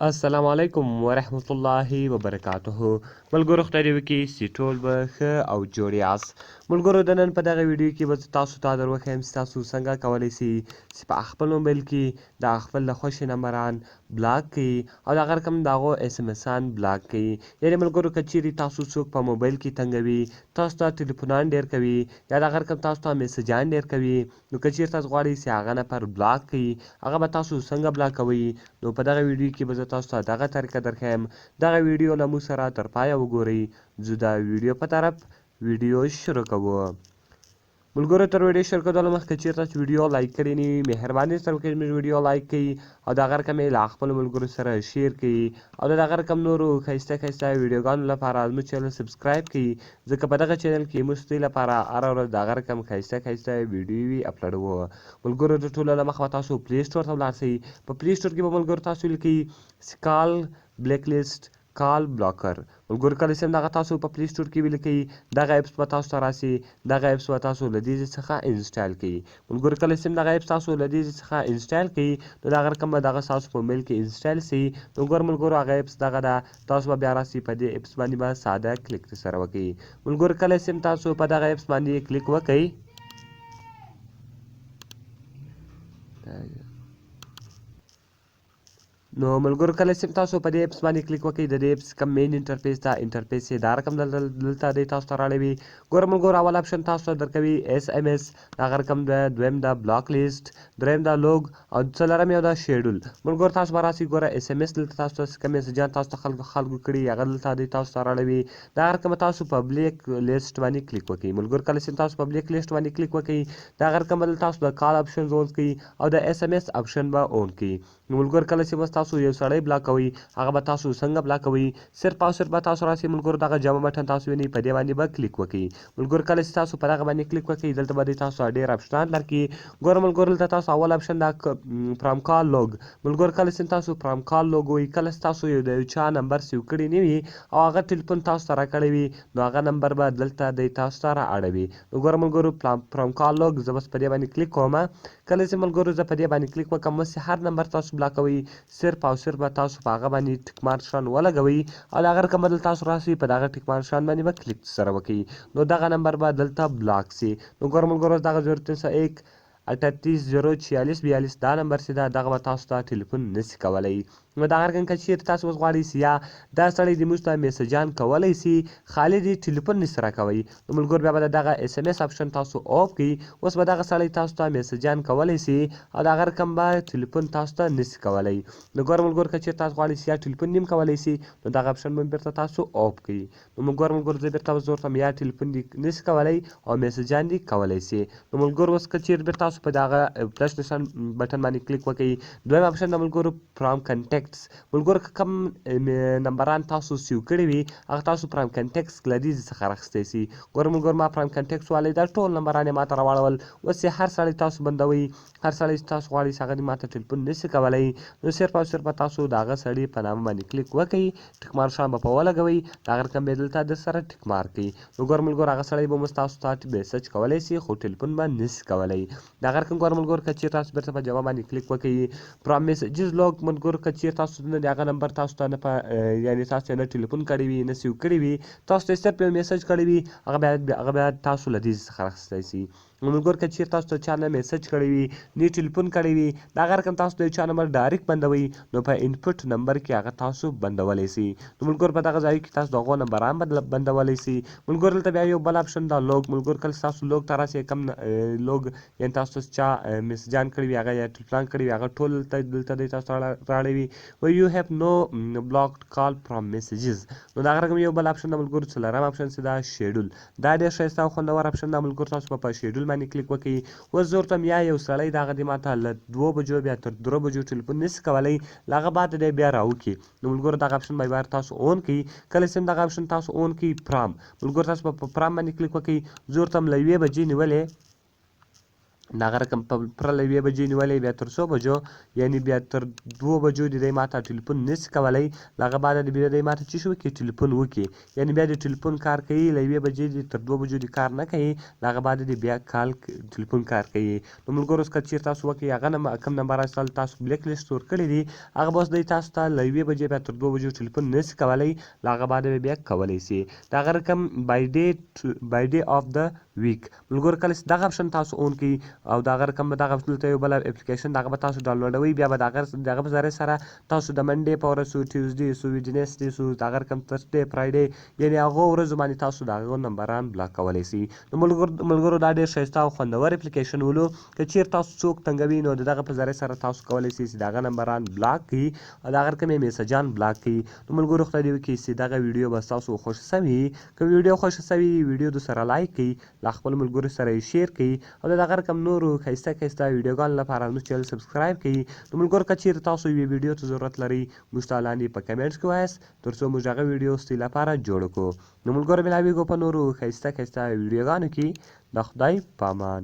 السلام علیکم ورحمت الله وبرکاته. ملګرو خدای دې وکړي چې ټول به ښه او جوړ یاست. ملګرو د نن په دغه ویډیو کې به زه تاسو ته در وښیم چې تاسو څنګه کولی سئ چې په خپل موبایل کې د خپل د خوښې نمبران بلاک کړئ او د هغه رقم د هغو SMS-ان بلاک کړئ. یعنې ملګرو که چیرې تاسو څوک په موبایل کې تنګوي، تاسو ته ټلیفونان ډېر کوي یا د هغه رقم تاسو ته میسجان ډېر کوي، نو که چیرې تاسو غواړئ چې هغه نفر بلاک کړئ، هغه به تاسو څنګه بلاکوئ. نو په دغه ویډیو کې به زه تاسو ته دغه طریقه درښیم. دغه ویډیو له موږ سره تر پایه وګورئ. ځو د ویډیو په طرف ویډیو شروع کوو. ملګرو تر ویډیو شروع کېدلو مخکې که چېرې تاسو ویډیو لایک کړې نه وي، مهرباني سره وکړئ زموږ ویډیو لایک کړئ او د هغه رقم یې له خپلو ملګرو سره شیر کړئ او د هغه رقم نورو ښایسته ښایسته ویډیوګانو لپاره زموږ چینل سبسکرایب کړئ، ځکه په دغه چینل کې موږ ستاسو لپاره هره ورځ د هغه رقم ښایسته ښایسته ویډیوې اپلوډوو. ملګرو د ټولو له مخه به تاسو پلی سټور ته ولاړ شئ. په پلی سټور کې به ملګرو تاسو لیکئ سکال بلیک لیسټ کال بلاکر. ملګرو کله چې هم دغه تاسو په پلی سټور کې ولیکئ، دغه اپس به تاسو ته راسي. دغه اپس به تاسو له دې څخه انسټال کړئ. ملګرو کله چې هم دغه اپس تاسو له دې څخه انسټال کړئ، نو دغه رقم به دغه ستاسو په موبایل کې انسټال سي. نو ګور ملګرو هغه اپس دغه ده، تاسو به بیا راسي په دې اپس باندې به ساده کلیک سره وکړئ. ملګرو کله چې هم تاسو په دغه اپس باندې کلیک وکړئ، نو ملګرو کله چې تاسو په دې اپس باندې کلیک وکړئ، د دې اپس کوم مین انټرفیس ده، انټرفیس یې دا رقم دلته دی تاسو ته راړوي. ګوره ملګرو اول اپشن تاسو ته درکوي SMS، هغه رقم ده، دویم ده بلاک لیست، دریم ده لوګ او څلورم یو ده شیډول. ملګرو تاسو به راسئ، ګوره SMS دلته تاسو ته کوم میسجان تاسو ته خلکو کړي هغه دلته دی تاسو ته راړوي. د هغه رقم تاسو په بلیک لیست باندې کلیک وکړئ. ملګرو کله چې تاسو په بلیک لیست باندې کلیک وکړئ، د هغه رقم به تاسو د کال اپشن اون کړئ او د SMS اپشن به اون کړئ. نو ملګرو کله چې تاسو یو سړی بلاکوئ، هغه به تاسو څنګه بلاکوئ؟ صرف او صرف به تاسو راسئ ملګرو، دغه جمع بټن تاسو وینئ، په دې باندې به کلیک وکړئ. ملګرو کله چې تاسو په دغه باندې کلیک وکړئ، دلته به تاسو ته ډېر اپشنان درکړي. ګوره ملګرو دلته تاسو اول اپشن ده فرام کال لوګ. ملګرو کله چې تاسو فرام کال لوګ وایي، کله چې تاسو د یو چا نمبر سیو کړی نه وي او هغه ټلیفون تاسو ته راکړی وي، نو هغه نمبر به دلته دی تاسو ته رااړوي. نو ګوره ملګرو فرام کال لوګ زه بس په دې باندې کلیک کوم. کله چې ملګرو زه په دې باندې کلیک وکړم، اوس هر نمبر تاسو بلاکوئ، صرف او صرف به تاسو په هغه باندې ټک مارک نښان ولګوئ او د هغه رقم به دلته تاسو راسئ، په دغه ټک مارک نښان باندې به کلیک سره وکړئ، نو دغه نمبر به دلته بلاک سي. نو ګوره ملګرو دغه 0301 38 046 42 دا نمبر چې ده، دغه به تاسو ته ټلیفون نسي کولی. نو د هغه رقم که چیرې تاسو اوس غواړئ چې یا دا سړی دې موږ ته میسجان کولی سي، خالي دې ټلیفون نسي راکوی، نو ملګرو بیا به د دغه SMS اپشن تاسو آف کړئ. اوس به دغه سړی تاسو ته میسجان کولی سي او د هغه رقم به ټلیفون تاسو ته نسي کولی. نو ګوره ملګرو که چیرې تاسو غواړئ چې یا ټلیفون نیم کولی سي، نو دغه اپشن به بیرته تاسو آف کړئ. نو ګوره ملګرو زه بیرته اوس ورته یا ټلیفون دې نسي کولی او میسجان دې کولی سي. نو ملګرو اوس که چیرې بیرته تاسو په دغه پلس نښان بټن باندې کلیک وکړئ، دویم اپشن د ملګرو فرام کنټیکټس. ملګرو که کوم نمبران تاسو سیو کړي وي، هغه تاسو فرام کنټیکټس له دې څخه راخیستی سي. ګوره ملګرو ما فرام کنټیکټس والی دا ټول نمبران یې ما ته راواړول. اوس یې هر سړی تاسو بندوئ، هر سړی چې تاسو غواړئ چې هغه دې ما ته ټلیفون نسي کولی، نو صرف او صرف تاسو د هغه سړي په نامه باندې کلیک وکړئ، ټک مارک نښان به په ولګوئ، د هغه رقم به یې دلته در سره ټک مارک کړئ. نو ګوره ملګرو هغه سړی به اوس تاسو ته میسج کولی سي، خو ټلیفون به نسي کولی. د هغه رقم ګوره ملګرو که چیرې تاسو بیرته په جواب باندې کلیک وکړئ، فرام میسیجز لوګ. ملګرو که چیرې تاسو د هغه نمبر تاسو ته نه یعنې تاسو یې نه ټلیفون کړی وي، نه سیو کړی وي، تاسو ته یې صرف یو میسج کړی وي، هغه بیا تاسو له دې څخه راخیستی سي. نو ملګرو که چیرې تاسو ته چا نه میسج کړی وي، نه ټلیفون کړی وي، د هغه رقم تاسو د یو چا نمبر ډایرکټ بندوئ، نو په انپوټ نمبر کې هغه تاسو بندولی سي. نو ملګرو په دغه ځای کې تاسو د هغو نمبران بندولی سي. ملګرو دلته بیا یو بل اپشن ده لوګ. ملګرو کله چې تاسو لوګ ته راسئ، کم لوګ یعنې تاسو ته چا میسجان کړي وي، هغه یا ټلیفون کړي وي، هغه ټول دلته دی تاسو ته راړوي. و یو هیو نو بلاکډ کال فرام میسیجز. نو د هغه رقم یو بل اپشن د ملګرو څلورم اپشن چې ده شیډول. دا ډېر ښایسته او خوندور اپشن ده. ملګرو تاسو به په شیډول باندې کلیک وکړئ. اوس زه ورته یا یو سړی د هغه دې ما ته له 2 بجو بیا تر 3 بجو ټلیفون نسي کولی، له هغه بعد دی بیا راوکړي. نو ملګرو دغه اپشن به بیا تاسو اون کړئ. کله چې هم دغه اپشن تاسو اون کړئ، فرام ملګرو تاسو به په فرام باندې کلیک وکړئ. زه ورته له 1 بجې نیولې دغه رقم په پوره له 1 بجې نیولې بیا تر 100 بجو یعنی بیا تر 2 بجو د دی ماته ټلیفون نشي کولی له هغه بعده د بیا دی ماته څه شي وکړي ټلیفون وکړي یعنی بیا د ټلیفون کار کوي له 1 بجې تر 2 بجو د کار نه کوي له هغه بعده د بیا ټلیفون کار کوي نو ملګرو اوس که چیرې تاسو وکړئ هغه کوم نمبر تاسو بلیک لیست ورکړی دی هغه به اوس دی تاسو ته له 1 بجې بیا تر 2 بجو ټلیفون نشي کولی له هغه بعده به بیا کولی سي دغه رقم بای ډے اف د ویک ملګرو کله چې دغه اپشن تاسو اون کړئ او دغه رقم به دغه دلته یو بل اپلیکیشن دغه به تاسو ډاونلوډوئ بیا به دغه په ذریعه سره تاسو د منډې په ورځ سو ټیوزډے سو ویډنسډے سو دغه رقم تھرسډے فرایډے یعنې هغو ورځو باندې تاسو د هغو نمبران بلاک کولی سئ نو ملګرو دا ډېر ښایسته او خوندور اپلیکیشن ولو که چیرې تاسو څوک تنګوي نو د دغه په ذریعه سره تاسو کولی سئ چې د هغه نمبران بلاک کړئ او د هغه رقم یې میسجان بلاک کړئ نو ملګرو خدای دې وکړي چې دغه ویډیو به ستاسو خوښه سوي که ویډیو خوښه سوي ویډیو درسره لایک کړئ له خپلو ملګرو سره یې شیر کړئ او د دغه رقم نورو ښایسته ویډیوګانو لپاره زموږ چینل سبسکرایب کړئ نو ملګرو که چیرې تاسو یوې ویډیو ته ضرورت لرئ موږ ته لاندې په کمنټس کې وایاست تر څو موږ هغه ویډیو ستاسو لپاره جوړه کړو نو ملګرو ملاویږو په نورو ښایسته ویډیوګانو کې د خدای په امان